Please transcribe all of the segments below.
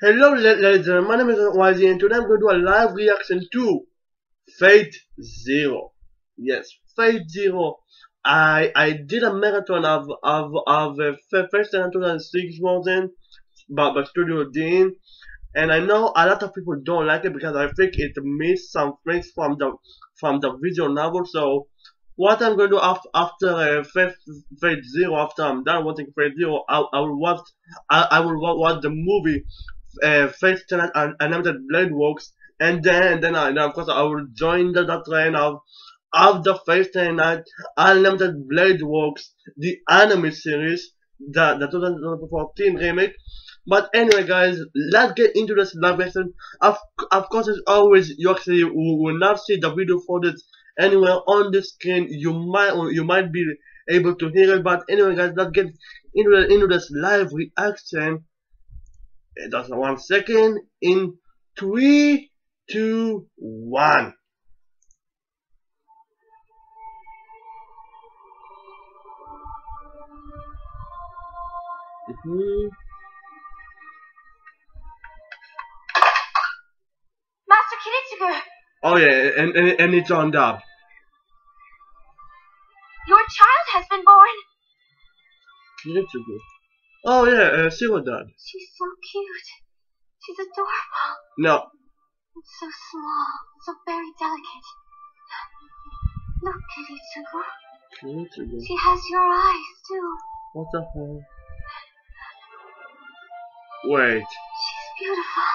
Hello, ladies and gentlemen, my name is YZ, and today I'm going to do a live reaction to Fate Zero. Yes, Fate Zero. I did a marathon of first and 2006 version by Studio Dean, and I know a lot of people don't like it because I think it missed some things from the visual novel. So what I'm going to do after Fate Zero, after I'm done watching Fate Zero, I will watch the movie Fate Animated Blade Works, and then of course I will join the train of the Fate Unlimited Blade Works, the anime series, the 2014 remake. But anyway, guys, let's get into this live lesson. Of course, as always, you actually will not see the video footage anywhere on the screen. You might be able to hear it, but anyway, guys, let's get into this live reaction. Just 1 second. In 3, 2, 1. Master Kiritsugu! Oh yeah, and it's on dub. Your child has been born! Kiritsugu. Oh yeah, Zero Dad. She's so cute. She's adorable. No. And so small, so very delicate. Look, Kiritsugu. Kiritsugu. She has your eyes, too. What the hell? Wait. She's beautiful.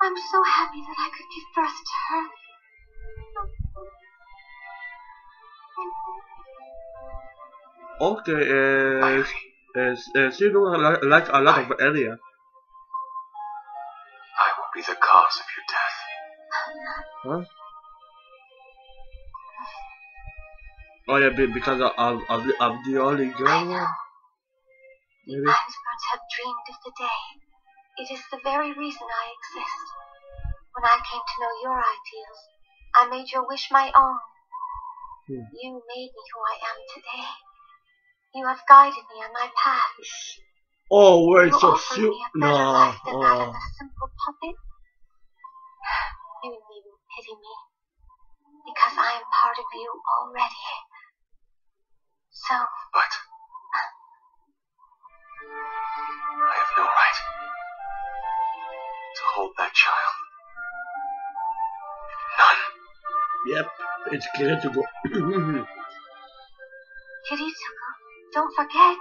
I'm so happy that I could give birth to her. Okay, Zero like a lot of area. I will be the cause of your death. Huh? Oh yeah, because of the only girl. The Icebergs have dreamed of the day. It is the very reason I exist. When I came to know your ideals, I made your wish my own. You made me who I am today. You have guided me on my path. Oh wait, you so offered me a better life than that of a simple puppet. You needn't pity me, because I am part of you already. So... But... I have no right to hold that child. None. Yep, it's Kiritsugu. Kiritsugu, don't forget.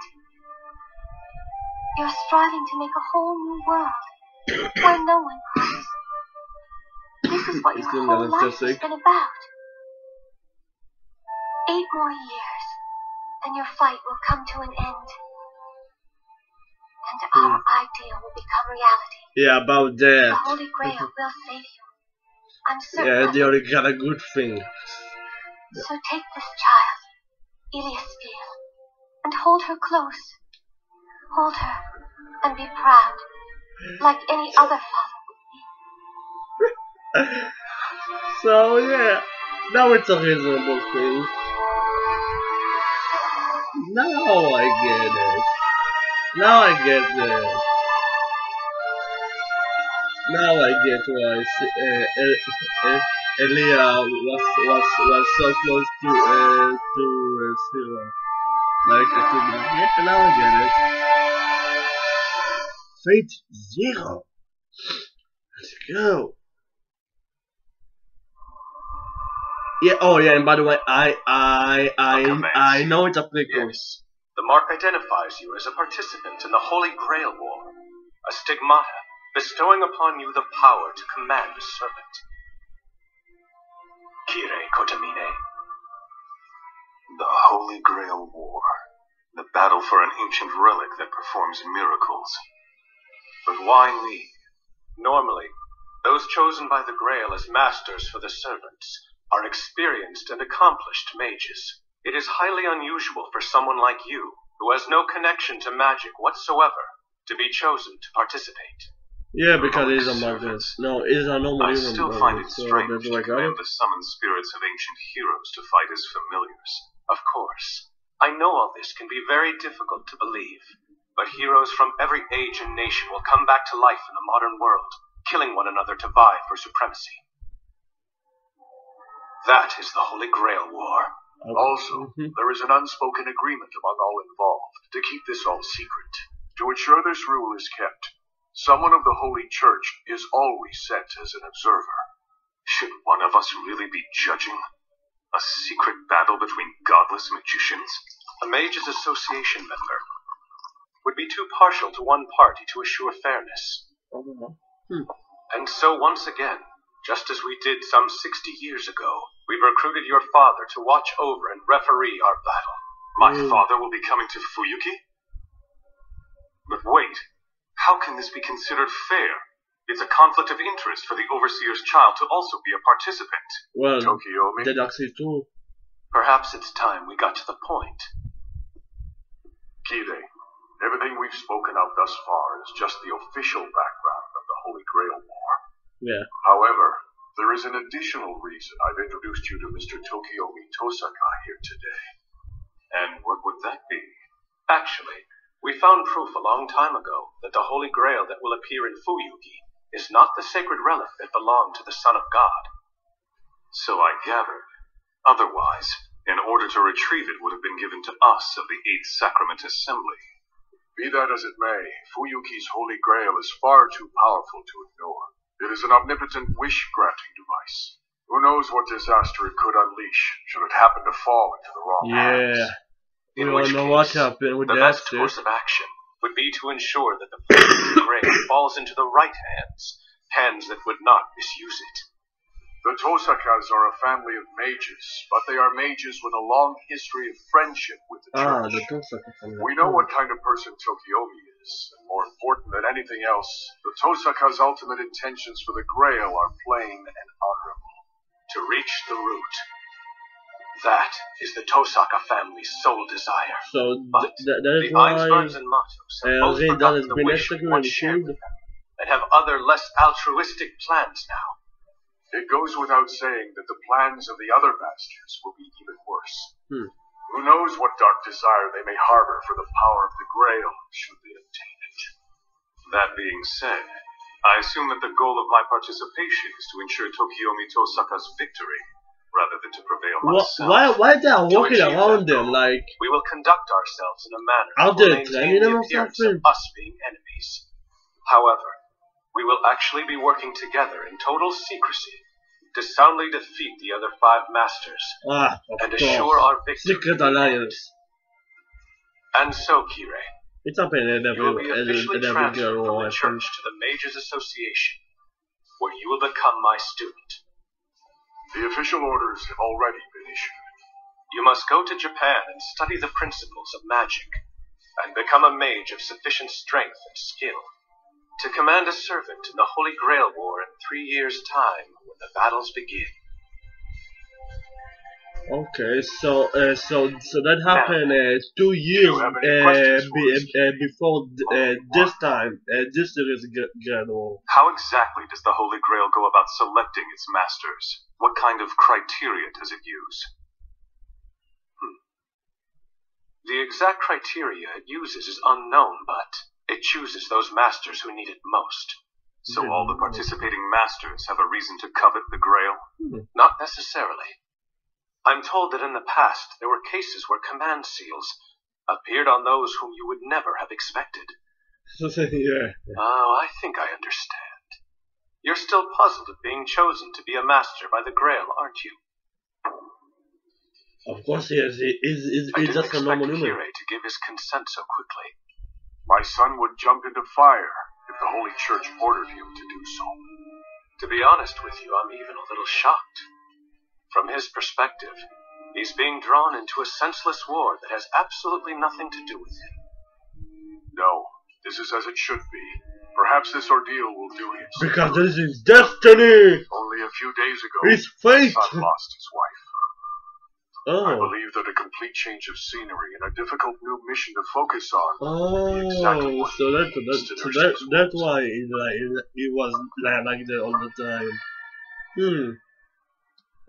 You're striving to make a whole new world, where no one cries. This is what your whole life has been about. 8 more years, and your fight will come to an end. And our ideal will become reality. Yeah, about that. The Holy Grail will save you. I'm certain. Yeah, they already got a good thing. So take this child, Iliastil, and hold her close. Hold her and be proud, like any other father would be. So yeah, now it's a reasonable thing. Now I get it. Now I get it. Now I get why Elia was so close to Zero. Like yeah, now I get it. Fate Zero. Let's go. Yeah. Oh yeah. And by the way, I know it's a prequel. Yes. The mark identifies you as a participant in the Holy Grail War, a stigmata bestowing upon you the power to command a servant. Kire Kotamine. The Holy Grail War, the battle for an ancient relic that performs miracles. But why me? Normally, those chosen by the Grail as masters for the servants are experienced and accomplished mages. It is highly unusual for someone like you, who has no connection to magic whatsoever, to be chosen to participate. Yeah, because he's a Magus. No, he's a normal human. I still find it strange to command the summoned spirits of ancient heroes to fight as familiars. Of course, I know all this can be very difficult to believe, But heroes from every age and nation will come back to life in the modern world, killing one another to vie for supremacy. That is the Holy Grail War. Also, there is an unspoken agreement among all involved to keep this all secret. To ensure this rule is kept, someone of the Holy Church is always sent as an observer. Should one of us really be judging? A secret battle between godless magicians? A Mages Association member would be too partial to one party to assure fairness. And so once again, just as we did some 60 years ago, we've recruited your father to watch over and referee our battle. My father will be coming to Fuyuki? But wait, how can this be considered fair? It's a conflict of interest for the Overseer's child to also be a participant. Well, Tokiomi, dead access too. Perhaps it's time we got to the point. Kire, everything we've spoken of thus far is just the official background of the Holy Grail War. Yeah. However, there is an additional reason I've introduced you to Mr. Tokiomi Tosaka here today. And what would that be? Actually, we found proof a long time ago that the Holy Grail that will appear in Fuyuki is not the sacred relic that belonged to the Son of God. So I gathered. Otherwise, in order to retrieve it would have been given to us of the Eighth Sacrament Assembly. Be that as it may, Fuyuki's Holy Grail is far too powerful to ignore. It is an omnipotent wish-granting device. Who knows what disaster it could unleash should it happen to fall into the wrong hands. We In all which know case, what happened with the that best shit. course of action would be to ensure that the Fuyuki Grail falls into the right hands, hands that would not misuse it. The Tosakas are a family of mages, but they are mages with a long history of friendship with the church. The Tosaka family. We know what kind of person Tokiomi is, and more important than anything else, the Tosaka's ultimate intentions for the Grail are plain and honorable. To reach the root. That is the Tosaka family's sole desire. So But that is the why Einsteins and Matos have both Ray forgotten has the been wish we once executed shared and with them, and have other less altruistic plans now. It goes without saying that the plans of the other masters will be even worse. Who knows what dark desire they may harbor for the power of the Grail should they obtain it. That being said, I assume that the goal of my participation is to ensure Tokiomi Tosaka's victory, rather than to prevail myself. why they are To walking achieve around that them goal, like we will conduct ourselves in a manner Are that will they maintain training the them or appearance something? of us being enemies. However, we will actually be working together in total secrecy to soundly defeat the other 5 masters of and course. assure our victory. Secret alliance. And so, Kire, It's happening in you will be every officially every transferred girl from war, the I think. church to the Mages Association, where you will become my student. The official orders have already been issued. You must go to Japan and study the principles of magic, and become a mage of sufficient strength and skill to command a servant in the Holy Grail War in 3 years' time when the battles begin. Okay, so that happened 2 years before this time. This series Grail. How exactly does the Holy Grail go about selecting its masters? What kind of criteria does it use? The exact criteria it uses is unknown, but it chooses those masters who need it most. So all the participating masters have a reason to covet the Grail? Not necessarily. I'm told that in the past there were cases where command seals appeared on those whom you would never have expected. Yeah. Oh, I think I understand. You're still puzzled at being chosen to be a master by the Grail, aren't you? Of course, yes. He's I didn't just a normal expect human. Kire to give his consent so quickly. My son would jump into fire if the Holy Church ordered him to do so. To be honest with you, I'm even a little shocked. From his perspective, he's being drawn into a senseless war that has absolutely nothing to do with him. No, this is as it should be. Perhaps this ordeal will do him some Because good. this is destiny. Only a few days ago, It's fate. my son lost his wife. I Oh. believe that a complete change of scenery and a difficult new mission to focus on the exact Oh, one so that's why it was like that all the time.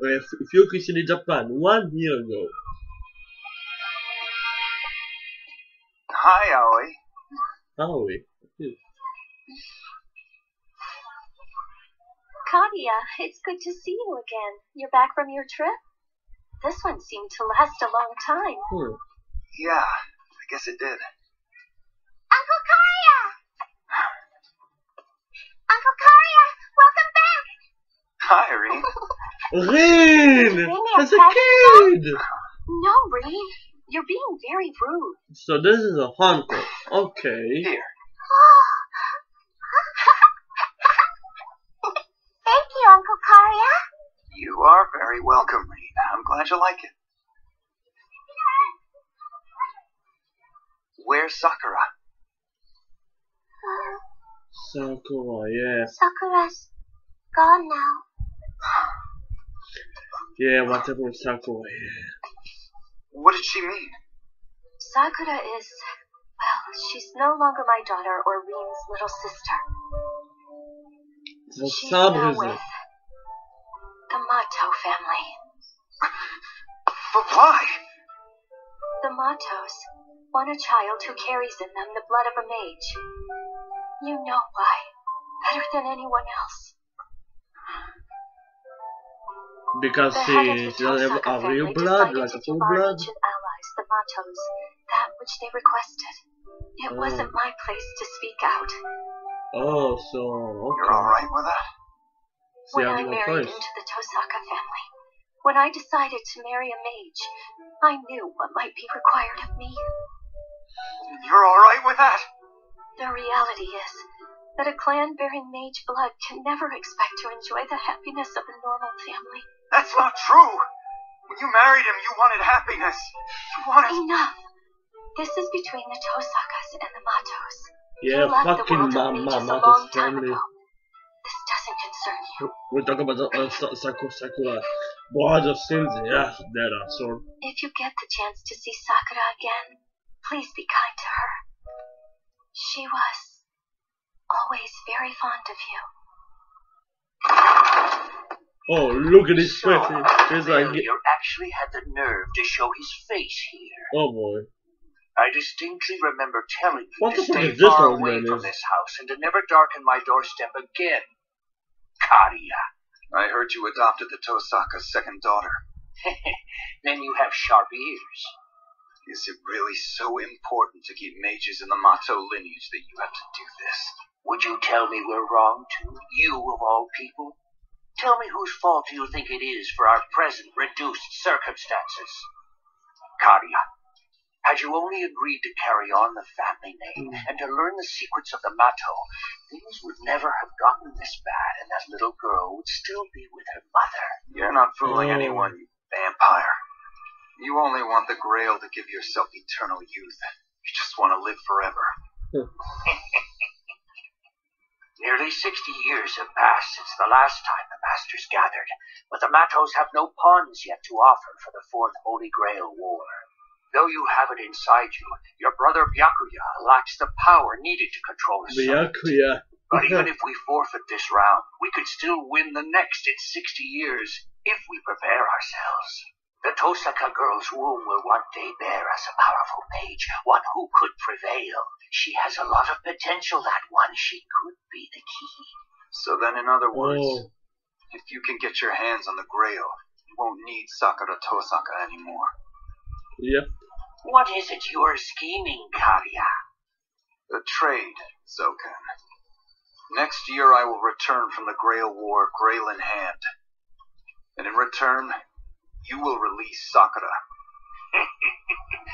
If you could see Japan 1 year ago. Hi, Aoi. Ah oui. Katia, it's good to see you again. You're back from your trip? This one seemed to last a long time. Yeah, I guess it did. Uncle Karia! Uncle Karia, welcome back! Hi, Irene. Rin! As a kid! No, Reen. You're being very rude. So this is a hunter. Okay. Here. Thank you, Uncle Karia. You are very welcome, Irene. I'm glad you like it. Where's Sakura? Sakura, yeah. Sakura's gone now. Yeah, whatever with Sakura, yeah. What did she mean? Sakura is, well, she's no longer my daughter or Reen's little sister. She's now with the Mato family. But why? The Matos want a child who carries in them the blood of a mage. You know why, better than anyone else. Because The head of the she doesn't have Tosaka a real family blood, decided like to a give full our blood. ancient allies, the Matos, that which they requested. It wasn't my place to speak out. Oh, so, You're alright with that? See, When I I have no married choice. into the Tosaka family, when I decided to marry a mage, I knew what might be required of me. You're alright with that? The reality is that a clan bearing mage blood can never expect to enjoy the happiness of a normal family. That's not true. When you married him, you wanted happiness. You wanted... Enough! This is between the Tosakas and the Matos. Yeah, You left the fucking world of mages a Mato's long time family. ago. This doesn't concern you. We're talking about Sakura. Blood of sins, yeah, that sword. If you get the chance to see Sakura again, please be kind to her. She was always very fond of you. Oh, look at his face. He's like, You actually had the nerve to show his face here. oh boy. I distinctly remember telling you What to the fuck stay is this far old away man from is? this house and to never darken my doorstep again. Karia. I heard you adopted the Tosaka's second daughter. Then you have sharp ears. Is it really so important to keep mages in the Mato lineage that you have to do this? Would you tell me we're wrong too? You of all people? Tell me whose fault do you think it is for our present reduced circumstances? Karia, had you only agreed to carry on the family name and to learn the secrets of the Mato, things would never have gotten this bad and that little girl would still be with her mother. You're not fooling anyone, you vampire. You only want the Grail to give yourself eternal youth. You just want to live forever. Nearly 60 years have passed since the last time the Masters gathered, but the Matos have no pawns yet to offer for the Fourth Holy Grail War. Though you have it inside you, your brother Byakuya lacks the power needed to control the sun. Byakuya. But even if we forfeit this round, we could still win the next in 60 years if we prepare ourselves. The Tosaka girl's womb will one day bear us a powerful mage, one who could prevail. She has a lot of potential, that one. She could be the key. So then, in other words, if you can get your hands on the Grail, you won't need Sakura Tosaka anymore. Yep. What is it you are scheming, Karia? A trade, Zokan. Next year I will return from the Grail War, Grail in hand. And in return, you will release Sakura.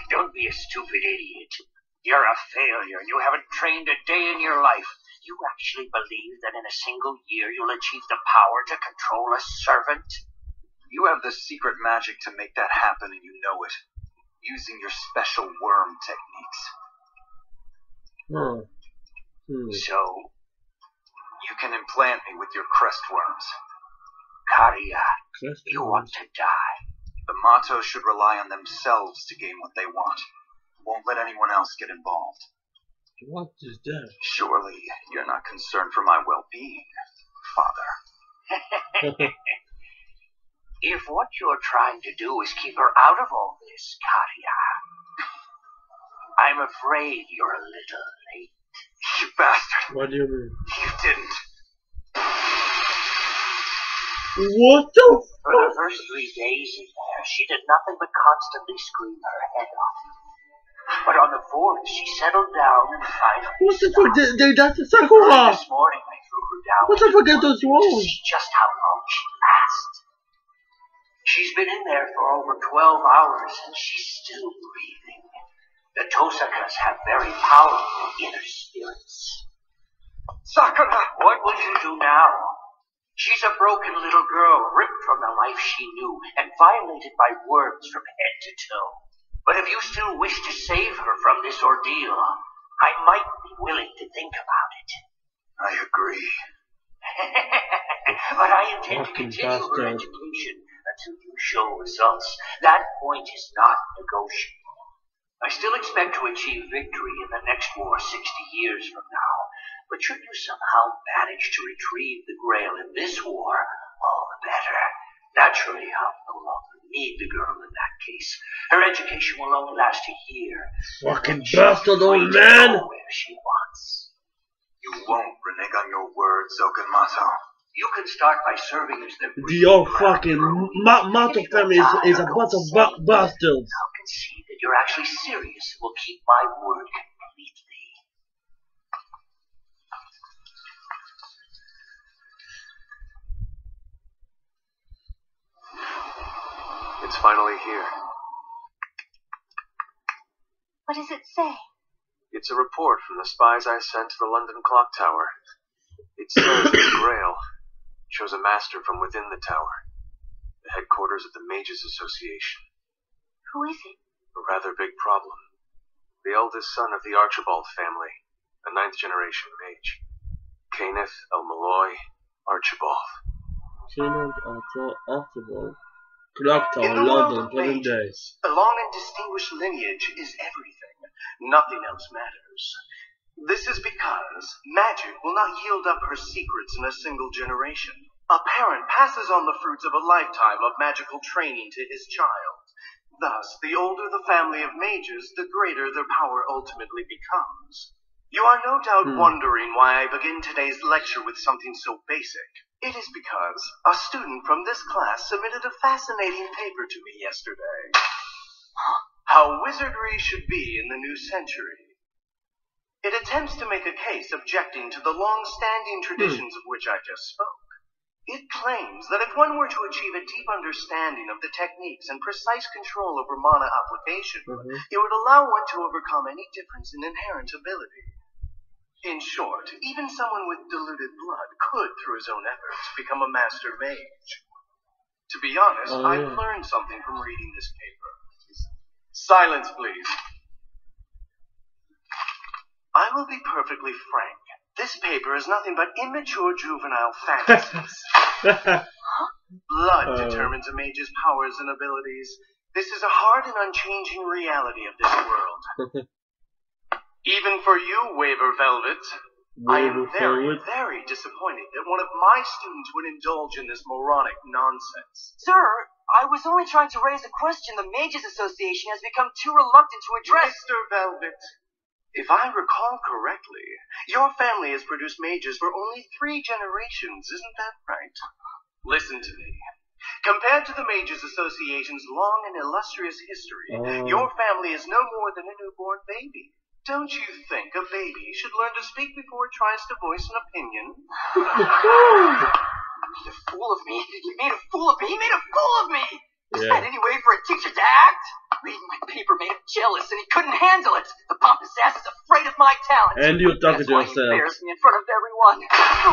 Don't be a stupid idiot. You're a failure. You haven't trained a day in your life. You actually believe that in a single year you'll achieve the power to control a servant? You have the secret magic to make that happen, and you know it. Using your special worm techniques. So, you can implant me with your crest worms. Karia, you want to die. The Mato should rely on themselves to gain what they want. Won't let anyone else get involved. What is that? Surely you're not concerned for my well-being, Father. If what you're trying to do is keep her out of all this, Karia, I'm afraid you're a little late. You bastard. What do you mean? You didn't. What the For the first 3 days in there, she did nothing but constantly scream her head off. But on the 4th, she settled down and finally What the stopped. fuck? That's a Early Sakura! this morning, I threw her down What the fuck is into those the walls? to see just how long she lasts. She's been in there for over 12 hours, and she's still breathing. The Tosakas have very powerful inner spirits. Sakura! What will you do now? She's a broken little girl, ripped from the life she knew, and violated by worms from head to toe. But if you still wish to save her from this ordeal, I might be willing to think about it. I agree. But I intend to Fucking continue her bastard. education until you show results. That point is not negotiable. I still expect to achieve victory in the next war 60 years from now. But should you somehow manage to retrieve the Grail in this war, all the better. Naturally, I'll no longer need the girl in that case. Her education will only last a year. Fucking She'll be bastard, free old to man! go where she wants. You won't renege on your word, Zokenmato. You can start by serving as the The old fucking Mato family is a bunch of bastards. I'll concede that you're actually serious and will keep my word completely. It's finally here. What does it say? It's a report from the spies I sent to the London clock tower. It says the Grail shows a master from within the tower, the headquarters of the Mages Association. Who is it? A rather big problem. The eldest son of the Archibald family, a 9th generation mage. Kenneth Malloy Archibald. Archibald. Clock In Tower, the world London, of 7 mages, days. a long and distinguished lineage is everything. Nothing else matters. This is because magic will not yield up her secrets in a single generation. A parent passes on the fruits of a lifetime of magical training to his child. Thus, the older the family of mages, the greater their power ultimately becomes. You are no doubt wondering why I begin today's lecture with something so basic. It is because a student from this class submitted a fascinating paper to me yesterday. How wizardry should be in the new century. It attempts to make a case objecting to the long-standing traditions of which I just spoke. It claims that if one were to achieve a deep understanding of the techniques and precise control over mana application, it would allow one to overcome any difference in inherent ability. In short, even someone with diluted blood could, through his own efforts, become a master mage. To be honest, I've learned something from reading this paper. Silence, please. I will be perfectly frank. This paper is nothing but immature juvenile fantasies. Blood determines a mage's powers and abilities. This is a hard and unchanging reality of this world. Even for you, Waver Velvet, I am very disappointed that one of my students would indulge in this moronic nonsense. Sir, I was only trying to raise a question the Mages Association has become too reluctant to address. Mr. Velvet, if I recall correctly, your family has produced mages for only 3 generations, isn't that right? Listen to me. Compared to the Mages Association's long and illustrious history, your family is no more than a newborn baby. Don't you think a baby should learn to speak before it tries to voice an opinion? You made a fool of me. You made a fool of me. He made a fool of me. Is that any way for a teacher to act? Reading my paper made him jealous, and he couldn't handle it. The pompous ass is afraid of my talent. And you're talking to That's why he yourself. embarrassed me in front of everyone.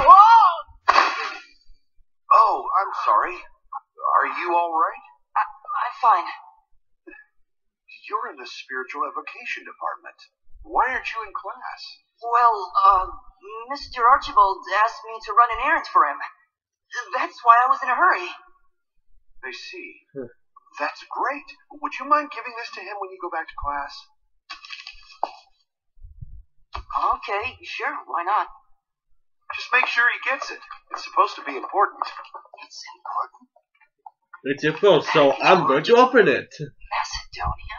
Whoa! Oh, I'm sorry. Are you all right? I'm fine. You're in the spiritual evocation department. Why aren't you in class? Well, Mr. Archibald asked me to run an errand for him. That's why I was in a hurry. I see. That's great. Would you mind giving this to him when you go back to class? Okay, sure, why not? Just make sure he gets it. It's supposed to be important. It's important. It's your fault, so I'm going to open it. Macedonia?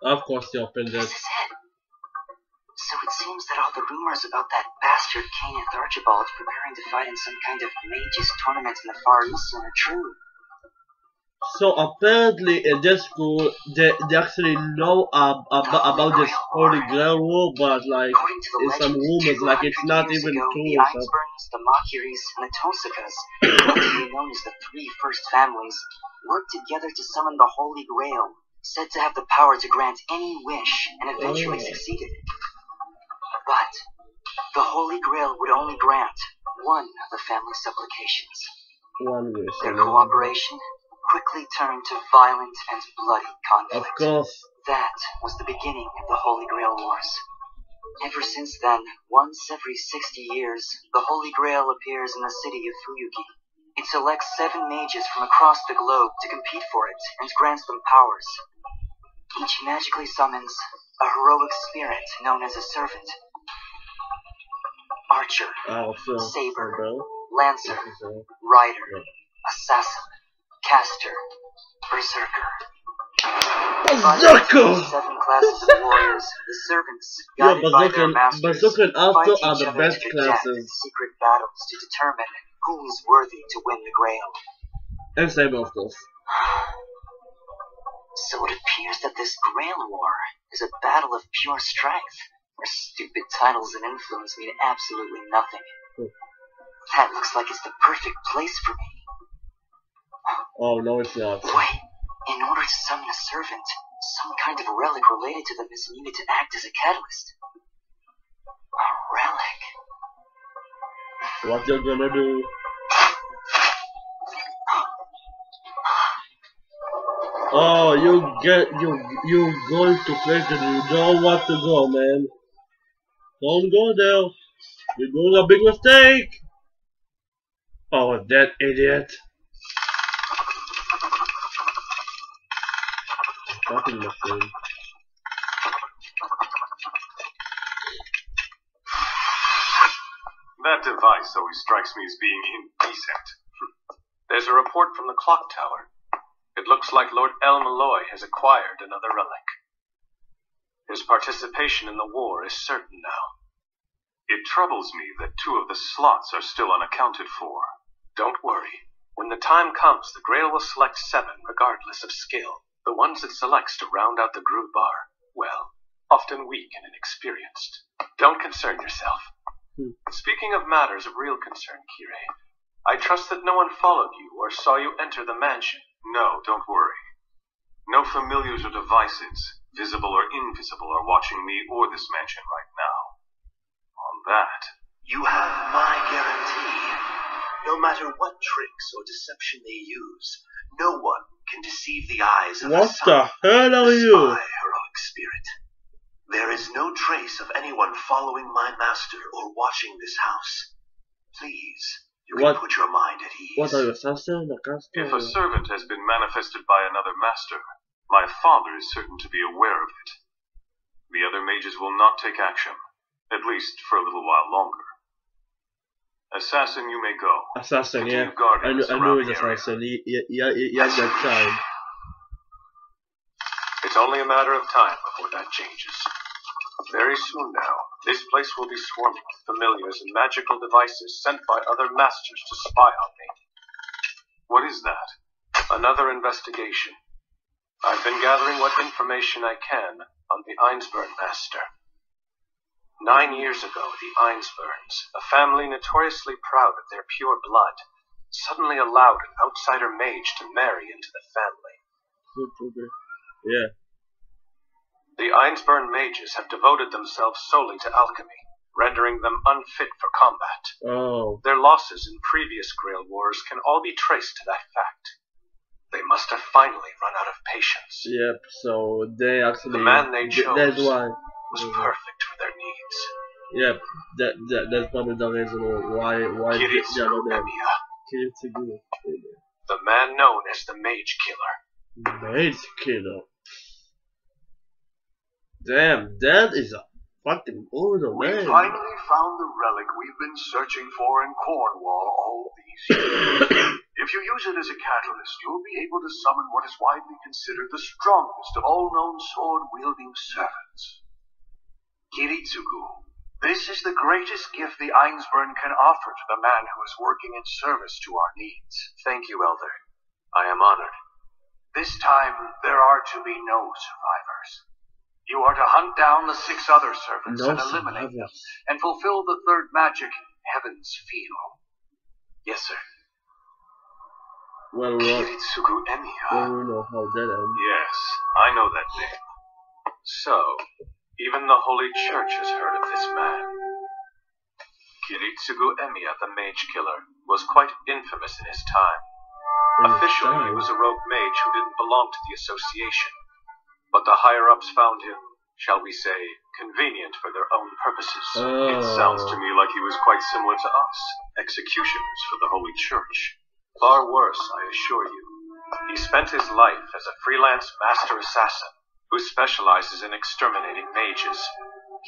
Of course he opened it. This is it. So it seems that all the rumors about that bastard Kenneth Archibald preparing to fight in some kind of mages tournament in the Far East are true. So apparently in this school they actually know about this Holy Grail War, but like in some rumors like it's not even true. The Einsburns, the Machiris, and the Tosicas, collectively known as the three first families, worked together to summon the Holy Grail, said to have the power to grant any wish, and eventually succeeded. But the Holy Grail would only grant one of the family's supplications. One wish. Their cooperation quickly turned to violent and bloody conflict. Of course. That was the beginning of the Holy Grail Wars. Ever since then, once every 60 years, the Holy Grail appears in the city of Fuyuki. It selects 7 mages from across the globe to compete for it and grants them powers. Each magically summons a heroic spirit known as a servant. Archer, saber, lancer, rider, assassin, caster, berserker. Berserker! 7 classes of warriors, the servants, guided by their masters, Berserker and fight After each are the other best to the death in classes. secret battles to determine who is worthy to win the Grail. And Saber, of course. So it appears that this Grail War is a battle of pure strength, where stupid titles and influence mean absolutely nothing. That looks like it's the perfect place for me. Oh, no it's not. Wait, in order to summon a servant, some kind of relic related to them is needed to act as a catalyst. A relic? What you're gonna do? Oh, you going to place that you don't want to go, man. Don't go there. You're doing a big mistake. Oh, that idiot. Fucking machine. That device always strikes me as being indecent. There's a report from the clock tower. It looks like Lord El Malloy has acquired another relic. His participation in the war is certain now. It troubles me that 2 of the slots are still unaccounted for. Don't worry. When the time comes, the Grail will select 7 regardless of skill. The ones it selects to round out the group are, well, often weak and inexperienced. Don't concern yourself. Speaking of matters of real concern, Kire, I trust that no one followed you or saw you enter the mansion. No, don't worry. No familiars or devices, visible or invisible, are watching me or this mansion right now. On that, You have my guarantee. No matter what tricks or deception they use, no one can deceive the eyes of What the hell are the you? spy heroic spirit. There is no trace of anyone following my master or watching this house. Please, you can put your mind at ease. What are you, assassin? A caster? if a servant has been manifested by another master, my father is certain to be aware of it. The other mages will not take action, at least for a little while longer. Assassin, you may go. Assassin, yeah. Continue guarding I knew it was assassin. He has that time. It's only a matter of time before that changes. Very soon now, this place will be swarming with familiars and magical devices sent by other masters to spy on me. What is that? Another investigation. I've been gathering what information I can on the Einsburn master. 9 years ago, the Einsburns, a family notoriously proud of their pure blood, suddenly allowed an outsider mage to marry into the family. Yeah. The Einsburn mages have devoted themselves solely to alchemy, rendering them unfit for combat. Oh. Their losses in previous Grail Wars can all be traced to that fact. They must have finally run out of patience. Yep, so they actually... The man they chose that's why. was perfect for their needs. Yep, that's probably the reason why Kiritsugu they Emiya, Kiritsugu. the man known as the Mage Killer. Mage Killer. Damn, that is a fucking order, We man. finally found the relic we've been searching for in Cornwall all these years. If you use it as a catalyst, you will be able to summon what is widely considered the strongest of all known sword-wielding servants. Kiritsugu, this is the greatest gift the Ainsburn can offer to the man who is working in service to our needs. Thank you, Elder. I am honored. This time, there are to be no survivors. You are to hunt down the 6 other servants and eliminate them, and fulfill the third magic, Heaven's Feel. Yes, sir. Well, Kiritsugu Emiya. we know how that ends. Yes, I know that name. So, even the Holy Church has heard of this man. Kiritsugu Emiya, the Mage Killer, was quite infamous in his time. Officially, he was a rogue mage who didn't belong to the association, but the higher-ups found him, shall we say, convenient for their own purposes. It sounds to me like he was quite similar to us, executioners for the Holy Church. Far worse, I assure you. He spent his life as a freelance master assassin who specializes in exterminating mages.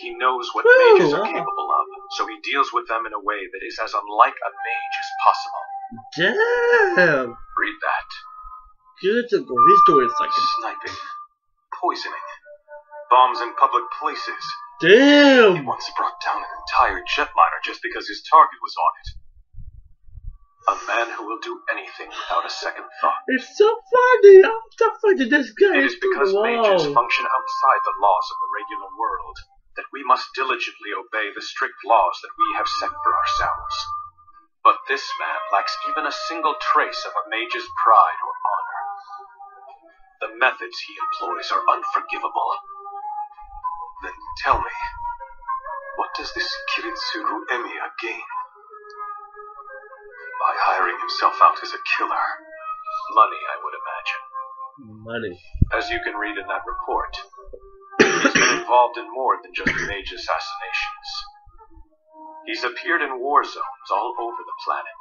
He knows what mages are capable of, so he deals with them in a way that is as unlike a mage as possible. Damn! Read that. Kiritsugu, his story is like Sniping, poisoning, bombs in public places. He damn! once brought down an entire jetliner just because his target was on it. A man who will do anything without a second thought. It's so funny! I'm so funny, this guy It is because mages wow. function outside the laws of the regular world that we must diligently obey the strict laws that we have set for ourselves. But this man lacks even a single trace of a mage's pride or honor. The methods he employs are unforgivable. Then tell me, what does this Kiritsugu Emiya gain? By hiring himself out as a killer. Money, I would imagine. Money. As you can read in that report, he's been involved in more than just mage assassinations. He's appeared in war zones all over the planet,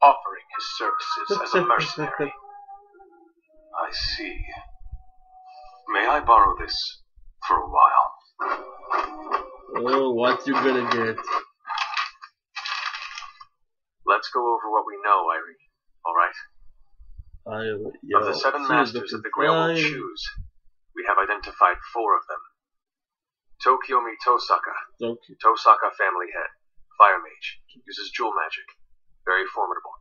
offering his services as a mercenary. I see. May I borrow this for a while? Oh, what you gonna get? Let's go over what we know, Irene. Alright? Of the 7 masters that the Grail will choose, we have identified 4 of them. Tokiomi Tosaka, Tosaka family head, fire mage, uses jewel magic, very formidable.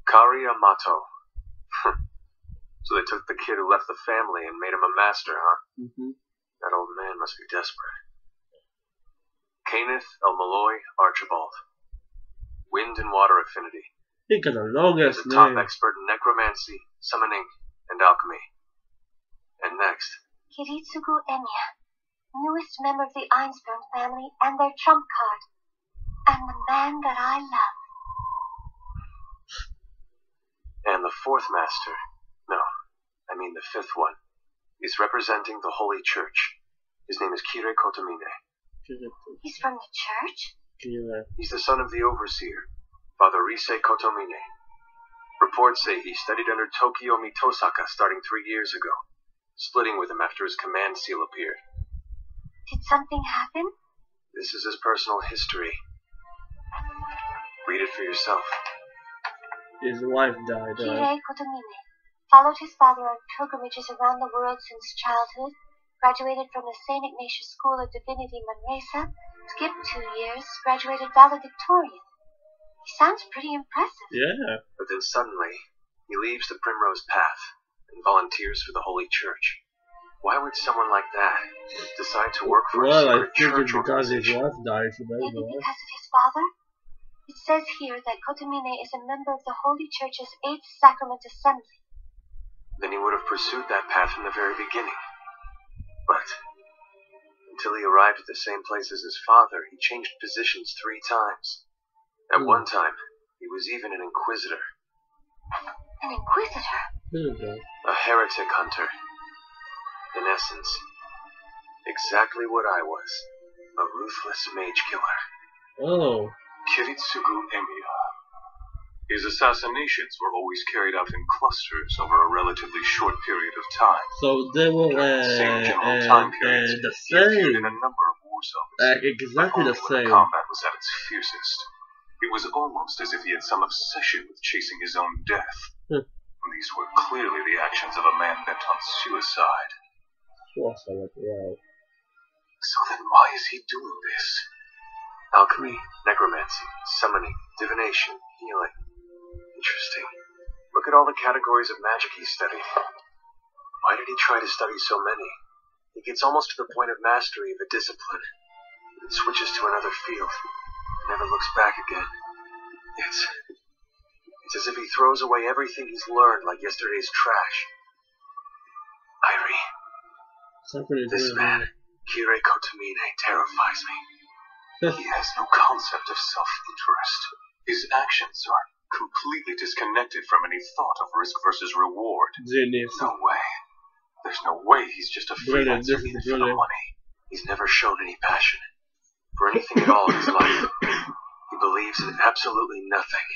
Kari Yamato. So they took the kid who left the family and made him a master, huh? That old man must be desperate. Kenneth El Malloy Archibald. Wind and water affinity. He got a long He ass is a top name. expert in necromancy, summoning, and alchemy. And next, Kiritsugu Emiya, newest member of the Ainsburn family and their trump card. And the man that I love. and the 4th master, no, I mean the 5th one, is representing the Holy Church. His name is Kire Kotomine. He's from the church? He's the son of the overseer, Father Rise Kotomine. Reports say he studied under Tokiomi Tosaka starting 3 years ago, splitting with him after his command seal appeared. Did something happen? This is his personal history. Read it for yourself. His wife died. Kire Kotomine followed his father on pilgrimages around the world since childhood, graduated from the St. Ignatius School of Divinity Manresa, skipped 2 years, graduated valedictorian. He sounds pretty impressive. Yeah. But then suddenly, he leaves the Primrose Path and volunteers for the Holy Church. Why would someone like that decide to work for a Well, I secret think church it's because his organization? wife died, so that's Maybe why. because of his father? It says here that Kotomine is a member of the Holy Church's 8th Sacrament Assembly. Then he would have pursued that path from the very beginning. But until he arrived at the same place as his father, he changed positions 3 times. At one time, he was even an inquisitor. An inquisitor? There you go. A heretic hunter. In essence, exactly what I was. A ruthless mage killer. Oh. Kiritsugu Emiya. His assassinations were always carried out in clusters over a relatively short period of time. So they were Same general time period. the He appeared same. in a number of war zones. Exactly but the only when same. the combat was at its fiercest. It was almost as if he had some obsession with chasing his own death. These were clearly the actions of a man bent on suicide. Wow. So then why is he doing this? Alchemy, necromancy, summoning, divination, healing. Interesting. Look at all the categories of magic he studied. Why did he try to study so many? He gets almost to the point of mastery of a discipline, and switches to another field, never looks back again. It's as if he throws away everything he's learned like yesterday's trash. Irie, this man, Kirei Kotomine, terrifies me. He has no concept of self-interest. His actions are completely disconnected from any thought of risk versus reward. Genius. No way. There's no way he's just a freelancer in it for the money. He's never shown any passion for anything at all in his life. He believes in absolutely nothing.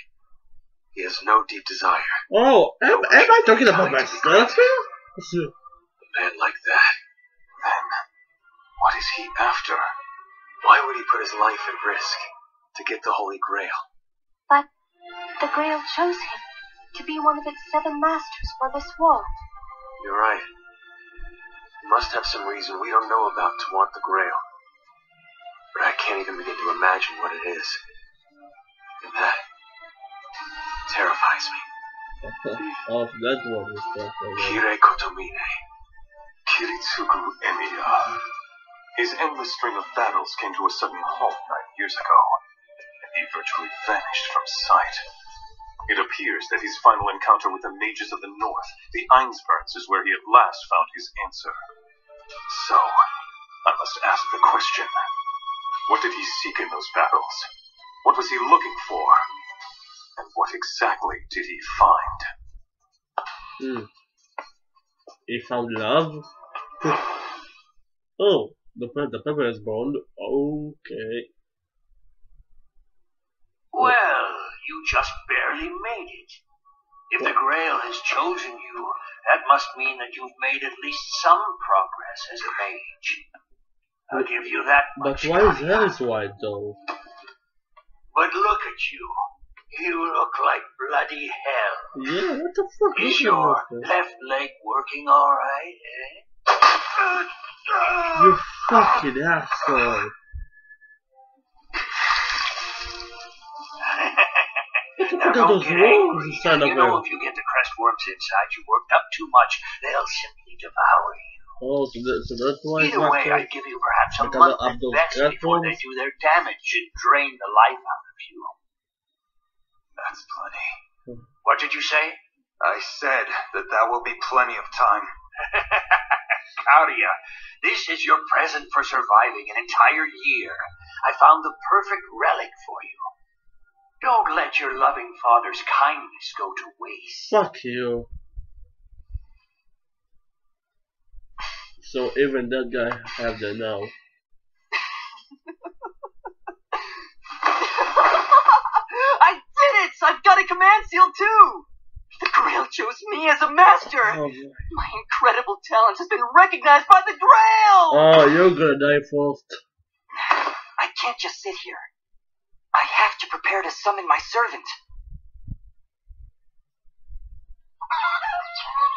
He has no deep desire. Oh, am I talking about myself here? A man like that. Then, what is he after? Why would he put his life at risk to get the Holy Grail? But the Grail chose him to be one of its 7 masters for this world. You're right. He must have some reason we don't know about to want the Grail. But I can't even begin to imagine what it is. And that terrifies me. Oh, that one is perfect. Kirei Kotomine. Kiritsugu Emiya. His endless string of battles came to a sudden halt 9 years ago, and he virtually vanished from sight. It appears that his final encounter with the mages of the north, the Einsbergs, is where he at last found his answer. So, I must ask the question. What did he seek in those battles? What was he looking for? And what exactly did he find? He found love? Oh, the pepper is bond. Okay. Well, you just barely made it. If the Grail has chosen you, that must mean that you've made at least some progress as a mage. I'll give you that much. But why is Harris white though? But look at you. You look like bloody hell. Yeah, what the fuck is your left leg working alright, eh? You fucking asshole. Now don't get angry. You know if you get the crest worms inside you worked up too much, they'll simply devour you. Oh, so that's why. Either way, I'd give you perhaps a month at best before they do their damage and drain the life out of you. That's plenty. What did you say? I said that will be plenty of time. Karia, this is your present for surviving an entire year. I found the perfect relic for you. Don't let your loving father's kindness go to waste. Fuck you. So even that guy have that now. I did it! I've got a command seal too! The Grail chose me as a master! Oh, my incredible talent has been recognized by the Grail! Oh, you're gonna die first. I can't just sit here. I have to prepare to summon my servant.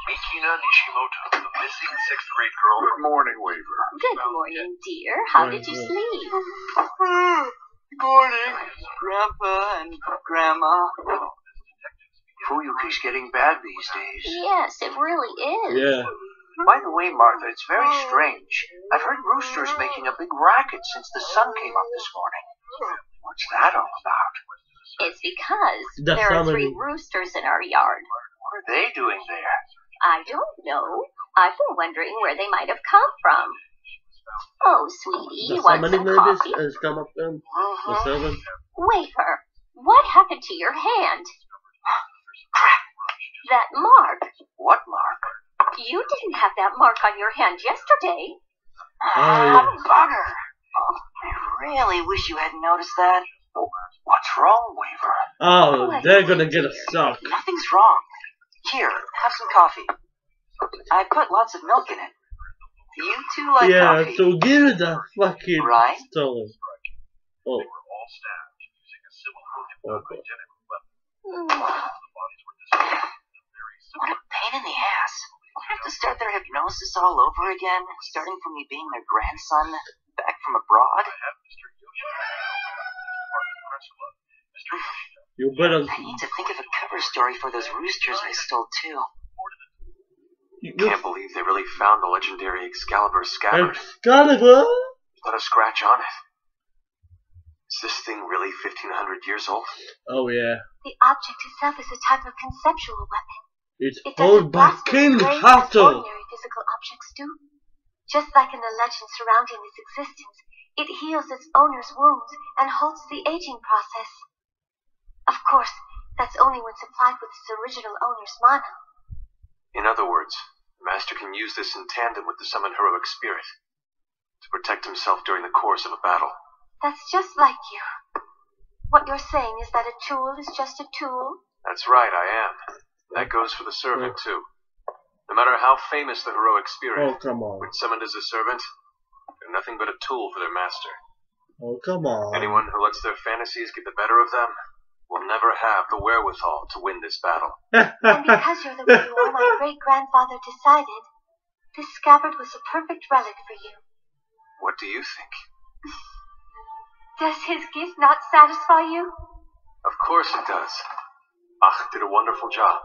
Mikina Nishimoto, the missing 6th grade girl. Good morning, Waver. Good morning, dear. How did you sleep? Good morning, Grandpa and Grandma. Fuyuki's getting bad these days. Yes, it really is. Yeah. By the way, Martha, it's very strange. I've heard roosters making a big racket since the sun came up this morning. What's that all about? It's because there are 3 roosters in our yard. What are they doing there? I don't know. I've been wondering where they might have come from. Oh, sweetie, you want some coffee? Come up then. The servant. Wafer, what happened to your hand? Crap! That mark. What mark? You didn't have that mark on your hand yesterday. Bugger! I really wish you hadn't noticed that. What's wrong, Waver? Oh, they're gonna get a shock. Nothing's wrong. Here, have some coffee. I put lots of milk in it. You two like coffee? Yeah, so give it a fucking right? story. Oh. Okay. What a pain in the ass. I have to start their hypnosis all over again, starting from me being their grandson, back from abroad. You better. I need to think of a cover story for those roosters I stole too. Can't believe they really found the legendary Excalibur scabbard. Excalibur? Not a scratch on it. Is this thing really 1,500 years old? Oh yeah. The object itself is a type of conceptual weapon. It's It owned doesn't by blast King its rays as Hathor. ordinary physical objects do. Just like in the legend surrounding its existence, it heals its owner's wounds and halts the aging process. Of course, that's only when supplied with its original owner's mana. In other words, the Master can use this in tandem with the summoned heroic spirit to protect himself during the course of a battle. That's just like you. What you're saying is that a tool is just a tool? That's right, I am. That goes for the servant, too. No matter how famous the heroic spirit, Oh, come on. when summoned as a servant, they're nothing but a tool for their master. Oh, come on. Anyone who lets their fantasies get the better of them will never have the wherewithal to win this battle. And because you're the way you are, my great-grandfather decided this scabbard was a perfect relic for you. What do you think? Does his gift not satisfy you? Of course it does. Ach did a wonderful job.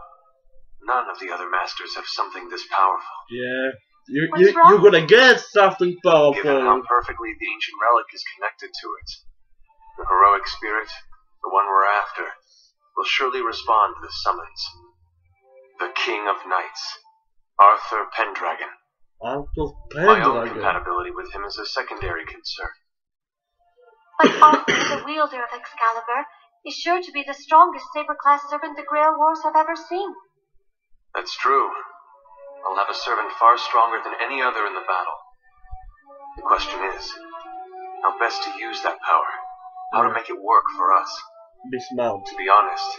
None of the other masters have something this powerful. Yeah. What's wrong? You're gonna get something Given how powerful. perfectly the ancient relic is connected to it, the heroic spirit, the one we're after, will surely respond to the summons. The King of Knights, Arthur Pendragon. Arthur My own Pendragon. compatibility with him is a secondary concern. But Arthur, the wielder of Excalibur, is sure to be the strongest saber-class servant the Grail Wars have ever seen. That's true. I'll have a servant far stronger than any other in the battle. The question is, how best to use that power? How to make it work for us? Dismount. To be honest,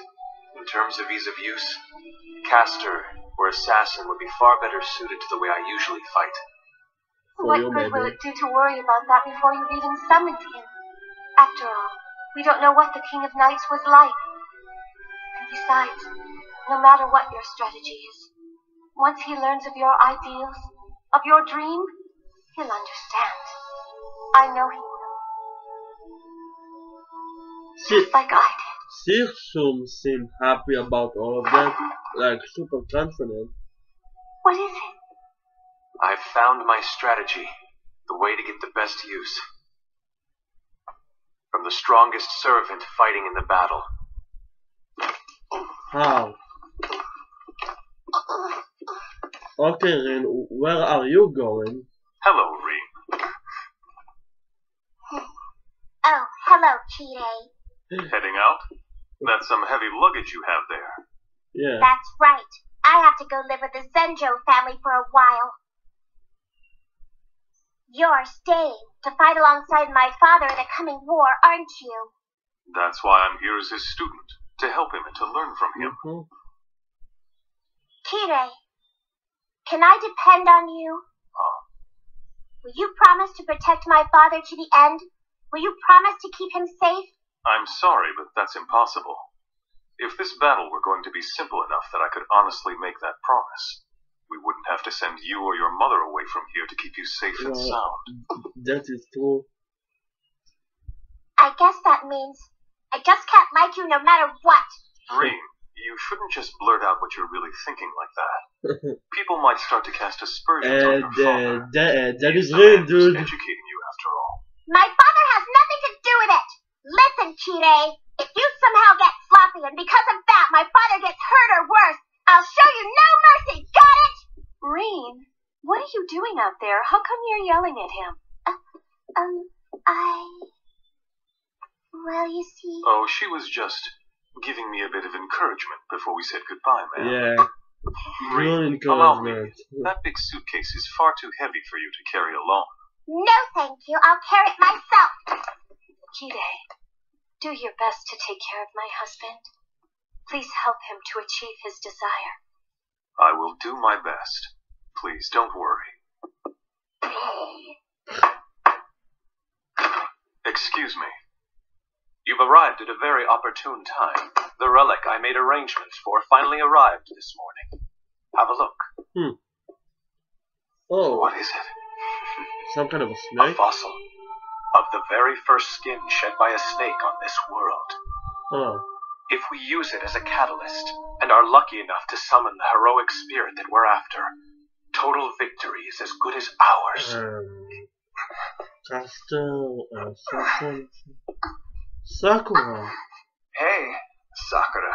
in terms of ease of use, caster or assassin would be far better suited to the way I usually fight. For What you, good will maybe. it do to worry about that before you've even summoned him? After all, we don't know what the King of Knights was like. And besides, no matter what your strategy is, once he learns of your ideals, of your dream, he'll understand. I know he will. Just like I did. Sirsum seemed happy about all of that, like super confident. What is it? I've found my strategy, the way to get the best use. From the strongest servant fighting in the battle. How? Okay, Rin, where are you going? Hello, Reem. Oh, hello, Cheetah. Heading out? That's some heavy luggage you have there. Yeah. That's right. I have to go live with the Zenjo family for a while. You're staying to fight alongside my father in the coming war, aren't you? That's why I'm here as his student, to help him and to learn from him. Kirei, can I depend on you? Will you promise to protect my father to the end? Will you promise to keep him safe? I'm sorry, but that's impossible. If this battle were going to be simple enough that I could honestly make that promise, we wouldn't have to send you or your mother away from here to keep you safe and sound. That is true. I guess that means I just can't like you no matter what. Reem, you shouldn't just blurt out what you're really thinking like that. People might start to cast aspersions on your father. That He's is the real, man who's dude. educating you after all. My father has nothing to do with it. Listen, Kirei, if you somehow get sloppy and because of that my father gets hurt or worse, I'll show you no mercy, got it? Reen, what are you doing out there? How come you're yelling at him? Well, you see... Oh, she was just giving me a bit of encouragement before we said goodbye, ma'am. Yeah. Reem, Real allow me. encouragement. That big suitcase is far too heavy for you to carry alone. No, thank you. I'll carry it myself. Kirei, do your best to take care of my husband. Please help him to achieve his desire. I will do my best. Please don't worry. Excuse me. You've arrived at a very opportune time. The relic I made arrangements for finally arrived this morning. Have a look. Oh. What is it? Some kind of a A snake? fossil of the very first skin shed by a snake on this world. Oh. If we use it as a catalyst, and are lucky enough to summon the heroic spirit that we're after, total victory is as good as ours. Sakura. Hey, Sakura.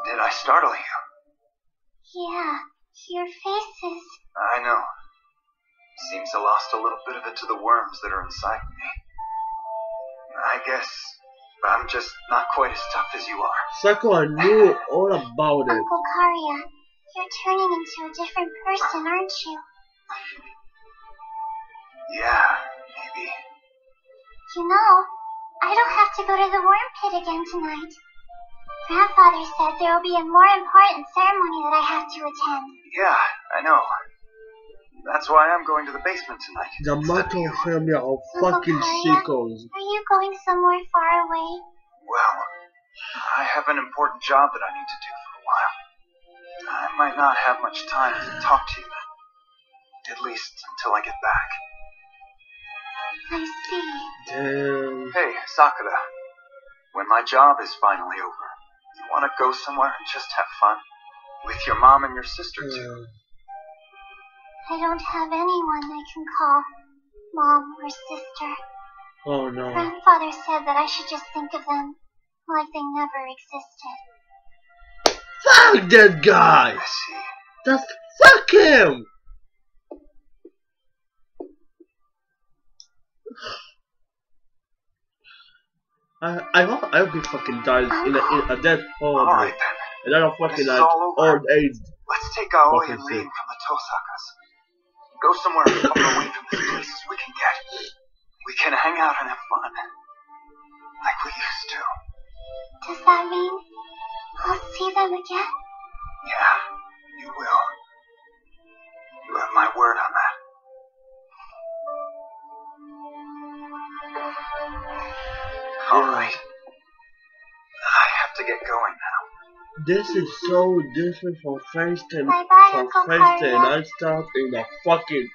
Did I startle you? Yeah, your faces. I know. Seems I lost a little bit of it to the worms that are inside me. I guess I'm just not quite as tough as you are. Sakura knew all about it. Uncle Karia, you're turning into a different person, aren't you? Yeah, maybe. You know, I don't have to go to the worm pit again tonight. Grandfather said there will be a more important ceremony that I have to attend. Yeah, I know. That's why I'm going to the basement tonight. The Mato family are fucking sickos. Are you going somewhere far away? Well, I have an important job that I need to do for a while. I might not have much time to talk to you then. At least until I get back. I see. Damn. Hey, Sakura. When my job is finally over, you want to go somewhere and just have fun? With your mom and your sister, too. I don't have anyone I can call mom or sister. Oh no. Grandfather said that I should just think of them like they never existed. Fuck that guy! I see. Just fuck him! I hope he fucking dies in a death hole. Alright then. And I don't fucking This is like all over. old age. Let's take Aoi Fucking and Lin sick. from the Tosakas. Go somewhere as far away from this place as we can get. We can hang out and have fun. Like we used to. Does that mean I'll see them again? Yeah, you will. You have my word on that. Alright. I have to get going now. This is so different from Fate and Bye-bye, from Uncle Fate Karia. and I start in the fucking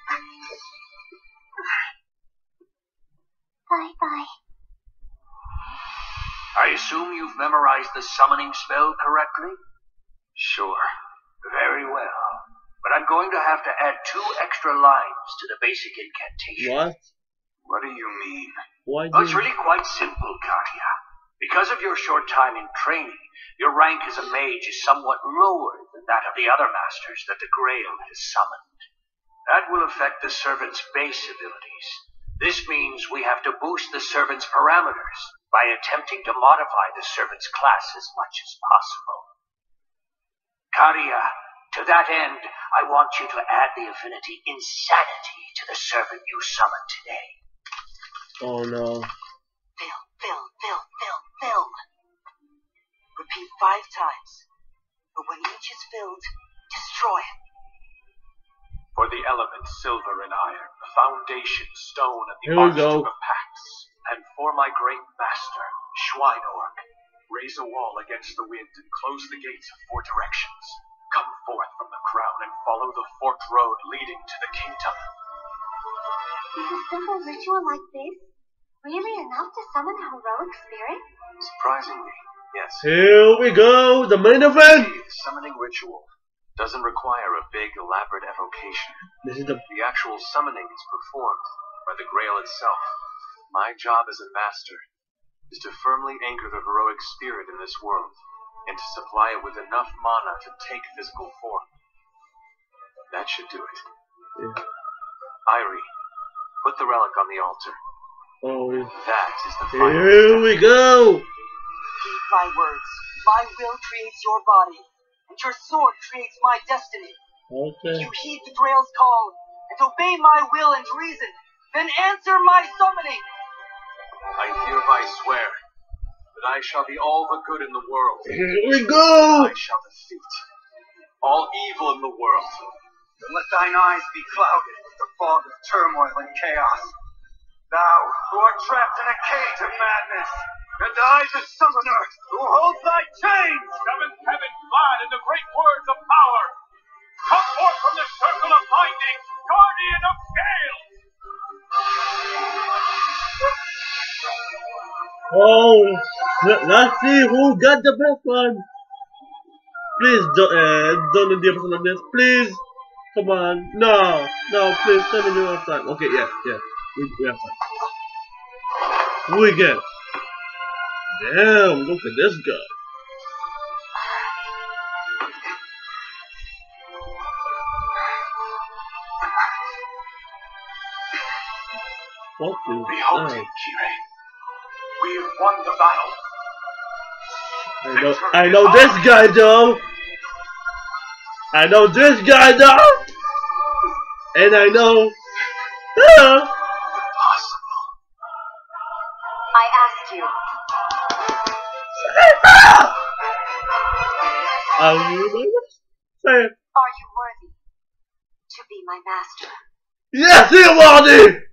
Bye-bye. I assume you've memorized the summoning spell correctly? Sure. Very well. But I'm going to have to add 2 extra lines to the basic incantation. what? What do you mean? Why Oh, do it's really quite simple, Katia. Because of your short time in training, your rank as a mage is somewhat lower than that of the other masters that the Grail has summoned. That will affect the servant's base abilities. This means we have to boost the servant's parameters by attempting to modify the servant's class as much as possible. Karia, to that end, I want you to add the affinity Insanity to the servant you summoned today. Oh no. Fill. Repeat 5 times. But when each is filled, destroy it. For the elements silver and iron, the foundation stone and the Here we architect go. of Pax, and for my great master, Schweinorg, raise a wall against the wind and close the gates of 4 directions. Come forth from the crown and follow the forked road leading to the kingdom. Is a simple ritual like this really enough to summon a heroic spirit? Surprisingly, yes. Here we go, the main event! The summoning ritual doesn't require a big, elaborate evocation. This is the The actual summoning is performed by the Grail itself. My job as a master is to firmly anchor the heroic spirit in this world, and to supply it with enough mana to take physical form. That should do it. yeah. Irie, put the relic on the altar. Oh yeah. That is the final Here step. we go! Heed my words. My will creates your body, and your sword creates my destiny. Okay. You heed the Grail's call, and obey my will and reason, then answer my summoning. I hereby swear that I shall be all the good in the world. Here we go! I shall defeat all evil in the world. Then let thine eyes be clouded with the fog of turmoil and chaos. Thou, who art trapped in a cage of madness, And I, the summoner, who holds thy chains! Seventh heaven clad in the great words of power! Come forth from the circle of lightning, guardian of gales! Oh, let's see who got the best one. Please don't do the episode of this. Please, come on. No, please tell me you have time. Okay, yeah, we have time. Who we get? Damn, look at this guy. What is Behold him, Kirei. We have won the battle. I know this guy though. And I know. Impossible. I asked you. Say it. Are you worthy to be my master? Yes, you're worthy.